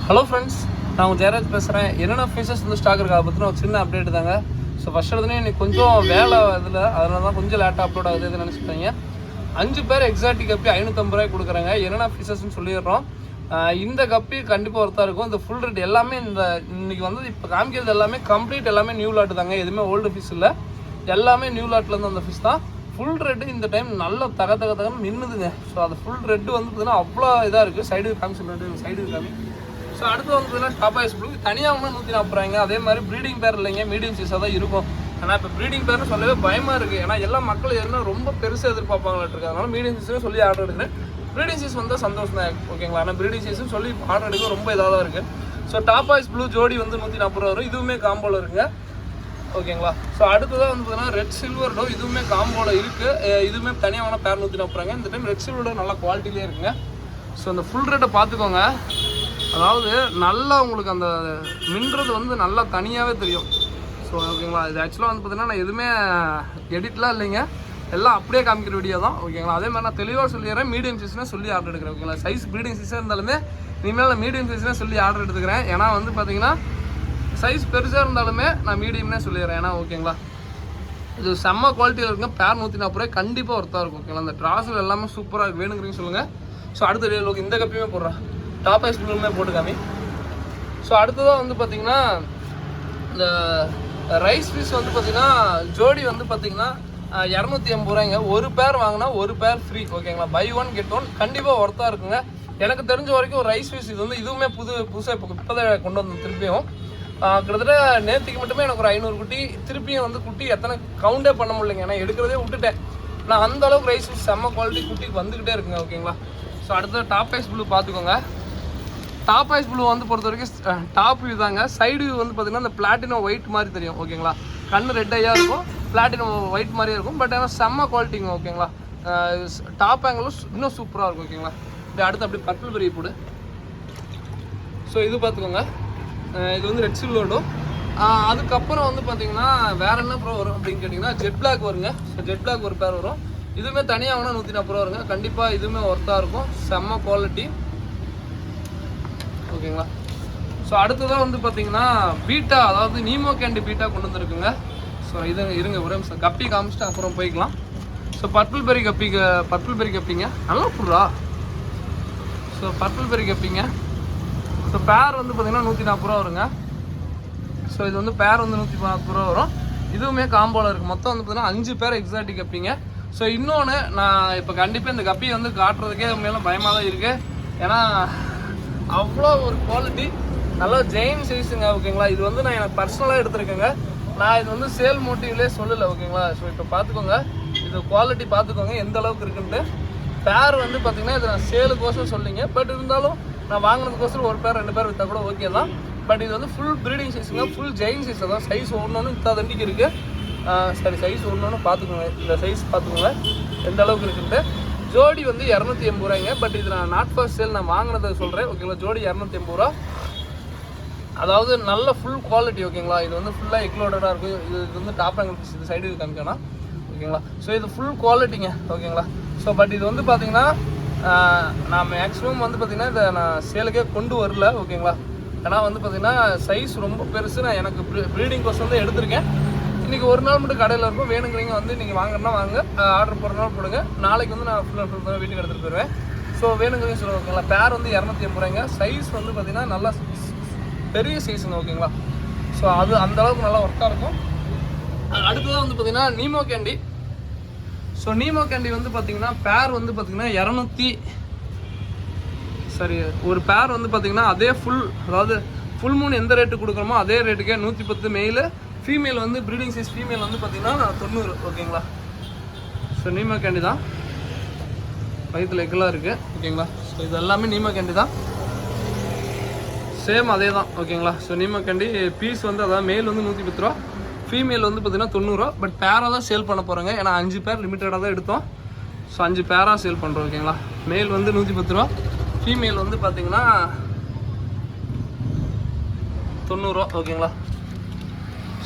Hello friends, நான் உங்கள் ஜெயராஜ் பேசுகிறேன். என்னென்ன ஃபீச்சர்ஸ் வந்து ஸ்டாக் இருக்கா பற்றின ஒரு சின்ன அப்டேட் தாங்க. ஸோ ஃபஸ்ட் எடுத்துனே இன்னைக்கு கொஞ்சம் வேலை இதில், அதனால தான் கொஞ்சம் லேட்டாக அப்லோட் ஆகுதுன்னு நினச்சிட்டாங்க. 5 பேர் எக்ஸாக்ட் கப்பி 550 ரூபாய் கொடுக்குறாங்க. என்னென்ன ஃபீச்சர்ஸ்னு சொல்லிடுறோம். இந்த கப்பி கண்டிப்பாக ஒருத்தா இருக்கும். இந்த ஃபுல் ரேட் எல்லாமே இன்னைக்கு வந்து இப்போ காமிக்கிறது எல்லாமே கம்ப்ளீட் எல்லாமே நியூ லாட்டு தாங்க. எதுவுமே ஓல்டு ஃபிஷ் இல்லை, எல்லாமே நியூ லாட்லேருந்து அந்த ஃபிஷ் தான். ஃபுல் ரெட்டு இந்த டைம் நல்ல தகன்னு நின்றுதுங்க. ஸோ அது ஃபுல் ரெட்டு வந்து பார்த்தீங்கன்னா அவ்வளோ இதாக இருக்குது. சைடு காமி சொல்லிட்டு சைடு காமி. ஸோ அடுத்து வந்து பார்த்தீங்கன்னா டாப் ஐஸ் ப்ளூ தனியாக 140 ரூபாய்ங்க. அதே மாதிரி ப்ரீடிங் பேர் இல்லைங்க, மீடியம் சைஸாக தான் இருக்கும். ஆனால் இப்போ ப்ரீடிங் பேர்னு சொல்லவே பயமாக இருக்குது. ஏன்னா எல்லா மக்கள் என்ன ரொம்ப பெருசாக எதிர்பார்ப்பாங்களாட்டு. அதனால மீடியம் சைஸும் சொல்லி ஆர்டர் எடுக்கிறேன். ப்ரீடிங் சைஸ் வந்து சந்தோஷம் தான், ஓகேங்களா. ஆனால் ப்ரீடிங் சைஸும் சொல்லி ஆர்டர் எடுக்க ரொம்ப இதாக தான் இருக்குது. ஸோ டாப் ஐஸ் ப்ளூ ஜோடி வந்து 140 ரூபா வரும். இதுவுமே காம்போவில் இருக்குங்க, ஓகேங்களா. ஸோ அடுத்ததான் வந்து பார்த்தீங்கன்னா ரெட் சில்வர் டோ, இதுவுமே காம்போவில் இருக்குது. இதுவுமே தனியாக வேணால் பேர் 140 ரூபாங்க. இந்த டைம் ரெட் சில்வர் டோ நல்லா குவாலிட்டிலே இருக்குங்க. ஸோ அந்த ஃபுல் ரேட்டை பார்த்துக்கோங்க. அதாவது நல்லா உங்களுக்கு அந்த மின்றது வந்து நல்லா தனியாகவே தெரியும். ஸோ ஓகேங்களா, இது ஆக்சுவலாக வந்து பார்த்தீங்கன்னா நான் எதுவுமே எடிட்லாம் இல்லைங்க, எல்லாம் அப்படியே காமிக்கிற வீடியோ தான், ஓகேங்களா. அதே மாதிரி நான் தெளிவாக சொல்லிடுறேன், மீடியம் சைஸ்னால் சொல்லி ஆர்டர் எடுக்கிறேன், ஓகேங்களா. சைஸ் ப்ரீடிங் சைஸாக இருந்தாலுமே இனிமேல் நான் மீடியம் சைஸ்னால் சொல்லி ஆர்டர் எடுத்துக்கிறேன். ஏன்னா வந்து பார்த்தீங்கன்னா சைஸ் பெருசாக இருந்தாலுமே நான் மீடியம்னே சொல்லிடுறேன். ஏன்னா ஓகேங்களா, இது செம்ம குவாலிட்டியில் இருக்குங்க. பேர் 140 ரூபாய் கண்டிப்பாக ஒருத்தா இருக்கும், ஓகேங்களா. அந்த ட்ராஸில் எல்லாமே சூப்பராக இருக்குது. வேணுங்கிறீங்க சொல்லுங்கள். ஸோ அடுத்த வீடியோக்கு இந்த கப்பியுமே போடுறேன், டாப் ஐஸ் ப்ளூமே போட்டு காமி. ஸோ அடுத்ததாக வந்து பார்த்திங்கன்னா இந்த ரைஸ் ஃபிஷ் வந்து பார்த்திங்கன்னா ஜோடி வந்து பார்த்திங்கன்னா 280 ரூபாய்ங்க. ஒரு பேர் வாங்கினா ஒரு பேர் ஃப்ரீ, ஓகேங்களா. பை ஒன் கெட் ஒன் கண்டிப்பாக ஒர்த்தாக இருக்குங்க. எனக்கு தெரிஞ்ச வரைக்கும் ஒரு ரைஸ் ஃபிஷ் இது வந்து இதுவுமே புதுசாக இப்போதான் கொண்டு வந்து திருப்பியும் கிட்டத்தட்ட நேற்றுக்கு மட்டுமே எனக்கு ஒரு 500 குட்டி திருப்பியும் வந்து குட்டி எத்தனை கவுண்டே பண்ண முடியலைங்க. ஏன்னா எடுக்கிறதே விட்டுட்டேன். நான் அந்த அளவுக்கு ரைஸ் ஃபிஷ் செம்ம குவாலிட்டி குட்டிக்கு வந்துக்கிட்டே இருக்குங்க, ஓகேங்களா. ஸோ அடுத்தது டாப் ஐஸ் ப்ளூ பார்த்துக்கோங்க. டாப் ஐஸ் ப்ளூ வந்து பொறுத்த வரைக்கும் டாப் வியூ தாங்க. சைடு வியூ வந்து பார்த்திங்கன்னா இந்த பிளாட்டினம் ஒயிட் மாதிரி தெரியும், ஓகேங்களா. கண்ணு ரெட் ஐயாக இருக்கும், பிளாட்டினம் ஒயிட் மாதிரியே இருக்கும். பட் ஆனால் செம்ம குவாலிட்டிங்க, ஓகேங்களா. டாப் ஆங்கிளும் இன்னும் சூப்பராக இருக்கும், ஓகேங்களா. இது அடுத்து அப்படி பர்பிள் பெரிய போடு. ஸோ இது பார்த்துக்கோங்க, இது வந்து ரெட் சில்வர்டோ. அதுக்கப்புறம் வந்து பார்த்தீங்கன்னா வேறு என்ன ப்ரோ வரும் அப்படின்னு கேட்டிங்கன்னா ஜெட் பிளாக் வருங்க. ஸோ ஜெட் பிளாக் ஒரு பேர் வரும். இதுவுமே தனியாக வேணால் 140 ரூபா வருங்க. கண்டிப்பாக இதுவுமே ஒர்த்தாக இருக்கும், செம்ம குவாலிட்டி, ஓகேங்களா. ஸோ அடுத்ததான் வந்து பார்த்தீங்கன்னா பீட்டா, அதாவது நீமோ கேண்டி பீட்டா கொண்டு வந்துருக்குங்க. ஸோ இது இருங்க ஒரு நிமிஷம் கப்பி காமிச்சிட்டு அப்புறம் போய்க்கலாம். ஸோ பர்பிள் பெரி கப்பிங்க நல்லா புடுறா. ஸோ பர்பிள் பெரி கப்பிங்க. ஸோ பேர் வந்து பார்த்தீங்கன்னா 140 ரூபா வருங்க. ஸோ இது வந்து பேர் வந்து 140 ரூபா வரும். இதுவுமே காம்போவில் இருக்குது. மொத்தம் வந்து பார்த்தீங்கன்னா 5 பேர் எக்ஸாக்ட் கப்பிங்க. ஸோ இன்னொன்று நான் இப்போ கண்டிப்பாக இந்த கப்பியை வந்து காட்டுறதுக்கே மேலே பயமாக தான் இருக்குது. ஏன்னா அவ்வளோ ஒரு குவாலிட்டி நல்லா ஜெயின் சைஸுங்க, ஓகேங்களா. இது வந்து நான் எனக்கு பர்சனலாக எடுத்துருக்கேங்க. நான் இது வந்து சேல் மோட்டிவ்லேயே சொல்லலை, ஓகேங்களா. ஸோ இப்போ பார்த்துக்கோங்க, இது குவாலிட்டி பார்த்துக்கோங்க எந்த அளவுக்கு இருக்குன்ட்டு. பேர் வந்து பார்த்திங்கன்னா இது நான் சேலுக்கோசம் சொல்லிங்க. பட் இருந்தாலும் நான் வாங்கினதுக்கோசரம் ஒரு பேர் 2 பேர் விற்றா கூட ஓகே தான். பட் இது வந்து ஃபுல் ப்ரீடிங் சைஸுங்க, ஃபுல் ஜெயின் சைஸ் தான். சைஸ் ஒன்று இத்தா தண்டிக்கு இருக்குது. சரி, சைஸ் ஒன்று பார்த்துக்கோங்க, இந்த சைஸ் பார்த்துக்கோங்க எந்த அளவுக்கு இருக்குன்ட்டு. ஜோடி வந்து 280 ரூபாய்ங்க. பட் இது நான் நாட் ஃபார் சேல் நான் வாங்கினதை சொல்கிறேன், ஓகேங்களா. ஜோடி 280 ரூபா, அதாவது நல்ல ஃபுல் குவாலிட்டி, ஓகேங்களா. இது வந்து ஃபுல்லாக எக்லோடடாக இருக்கும். இது வந்து டாப் ஆங்கிள் பீஸ், இது சைடு காமிக்கணும், ஓகேங்களா. ஸோ இது ஃபுல் குவாலிட்டிங்க, ஓகேங்களா. ஸோ பட் இது வந்து பார்த்திங்கன்னா நான் மேக்ஸிமம் வந்து பார்த்திங்கன்னா இதை நான் சேலுக்கே கொண்டு வரல, ஓகேங்களா. ஏன்னா வந்து பார்த்திங்கன்னா சைஸ் ரொம்ப பெருசு. நான் எனக்கு ப்ரீடிங் கோர்ஸ் வந்து எடுத்திருக்கேன். இன்றைக்கி ஒரு நாள் மட்டும் கடையில் இருக்கும். வேணுங்கிறீங்க வந்து நீங்கள் வாங்கினா வாங்க, ஆர்டர் போடுறனால போடுங்க. நாளைக்கு வந்து நான் ஃபுல் வீட்டுக்கு எடுத்துகிட்டு போயிடுவேன். ஸோ வேணுங்கிறீங்க சொல்லுங்கள், ஓகேங்களா. பேர் வந்து 280 ரூபாய்ங்க. சைஸ் வந்து பார்த்திங்கன்னா நல்லா பெரிய சைஸுங்க, ஓகேங்களா. ஸோ அது அந்தளவுக்கு நல்லா ஒர்க்காக இருக்கும். அடுத்ததான் வந்து பார்த்திங்கன்னா Nemo candy. So Nemo candy வந்து பார்த்திங்கன்னா பேர் வந்து பார்த்திங்கன்னா ஒரு பேர் வந்து பார்த்திங்கன்னா அதே அதாவது ஃபுல் மூணு எந்த ரேட்டு கொடுக்குறோமோ அதே ரேட்டுக்கே 110 மெயிலு. ஃபீமேல் வந்து ப்ரீடிங் சைஸ் ஃபீமேல் வந்து பார்த்திங்கன்னா 90, ஓகேங்களா. ஸோ நீமோ கேண்டி தான், வயிற்றுல எக்கெல்லாம் இருக்குது, ஓகேங்களா. ஸோ இது எல்லாமே நீமோ கேண்டி தான், சேம் அதே தான், ஓகேங்களா. ஸோ நீமோ கேண்டி பீஸ் வந்து அதாவது மேல் வந்து 110 ரூபா, ஃபீமேல் வந்து பார்த்திங்கன்னா 90 ரூபா. பட் பேராக தான் சேல் பண்ண போகிறாங்க. ஏன்னா 5 பேர் லிமிட்டடாக தான் எடுத்தோம். ஸோ 5 பேராக சேல் பண்ணுறோம், ஓகேங்களா. மேல் வந்து 110 ரூபா, ஃபீமேல் வந்து பார்த்திங்கன்னா 90 ரூபா, ஓகேங்களா.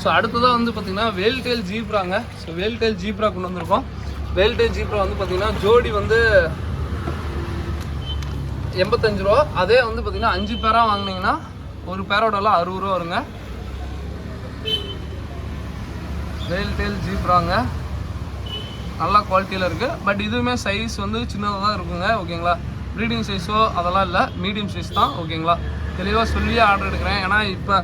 ஸோ அடுத்ததாக வந்து பார்த்திங்கன்னா வேல்டெயில் ஜீப்ராங்க. ஸோ வேல்டெயில் ஜீப்ரா கொண்டு வந்திருக்கோம். வேல்டெயில் ஜீப்ரா வந்து பார்த்திங்கன்னா ஜோடி வந்து 85 ரூபா. அதே வந்து பார்த்தீங்கன்னா 5 பேராக வாங்கினீங்கன்னா ஒரு பேரோட விலை 60 ரூபா வருங்க. வேல் டெயில் ஜீப்ராங்க, நல்ல குவாலிட்டியில் இருக்குது. பட் இதுவுமே சைஸ் வந்து சின்னதாக தான் இருக்குங்க. ஓகேங்களா, ப்ரீடிங் சைஸோ அதெல்லாம் இல்லை, மீடியம் சைஸ் தான். ஓகேங்களா, தெளிவாக சொல்லியே ஆர்டர் எடுக்கிறேன். ஏன்னா இப்போ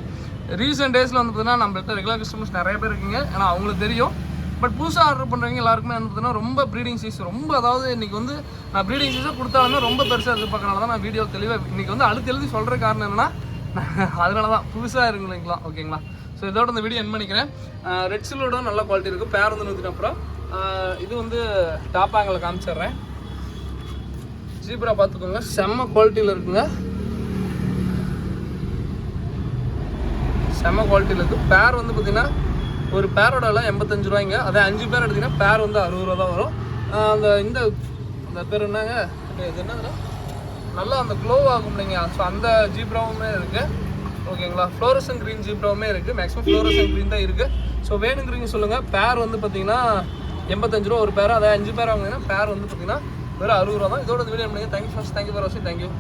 ரீசெண்ட் டேஸில் வந்து பார்த்தீங்கன்னா நம்மள்கிட்ட ரெகுலர் கஸ்டமர்ஸ் நிறைய பேர் இருக்கீங்க. ஏன்னா அவங்களுக்கு தெரியும். பட் புதுசாக ஆர்டர் பண்ணுறவங்க எல்லாருக்குமே வந்து பார்த்தீங்கன்னா ரொம்ப ப்ரீடிங் சைஸ் ரொம்ப, அதாவது இன்றைக்கி வந்து நான் ப்ரீடிங் சைஸாக கொடுத்தாலுமே ரொம்ப பெருசாக எதிர்பார்க்கறனால தான் நான் வீடியோ தெளிவாக இன்றைக்கி வந்து அழுத்தி எழுதி சொல்கிற காரணம் என்னென்னா அதனால தான் புதுசாக இருக்குங்களா. ஓகேங்களா, ஸோ இதோட இந்த வீடியோ என் பண்ணிக்கிறேன். ரெட் சில்லோட நல்ல குவாலிட்டி இருக்குது. பேர் வந்து 140 ரூபா. இது வந்து டாப் ஆங்கில் காமிச்சிடுறேன். ஜீப்ரா பார்த்துக்கோங்க, செம்ம குவாலிட்டியில் இருக்குங்க, செம்ம குவாலிட்டியில் இருக்குது. பேர் வந்து பார்த்தீங்கன்னா ஒரு பேரோட விலை 85 ரூபாய்ங்க. அதே 5 பேர் எடுத்திங்கன்னா பேர் வந்து 60 ரூபா தான் வரும். அந்த பேர் என்னங்க, இது என்னதுன்னா நல்லா அந்த க்ளோ ஆகும் இல்லைங்க. ஸோ அந்த ஜீப்ராவுமே இருக்குது. ஓகேங்களா, ஃப்ளோரசன் க்ரீன் ஜீப்ராவுமே இருக்குது. மேக்ஸிமம் ஃப்ளோரசன் க்ரீன் தான் இருக்குது. ஸோ வேணுங்கிறீங்க சொல்லுங்கள். பேர் வந்து பார்த்தீங்கன்னா 85 ரூபா ஒரு பேர். அதை 5 பேர் வாங்கினீங்கன்னா பேர் வந்து பார்த்தீங்கன்னா வெறும் 60 ரூபா தான். இதோட வீடியோ பண்ணுங்கள். தேங்க்யூ ஃபார் வாட்சிங். தேங்க்யூ.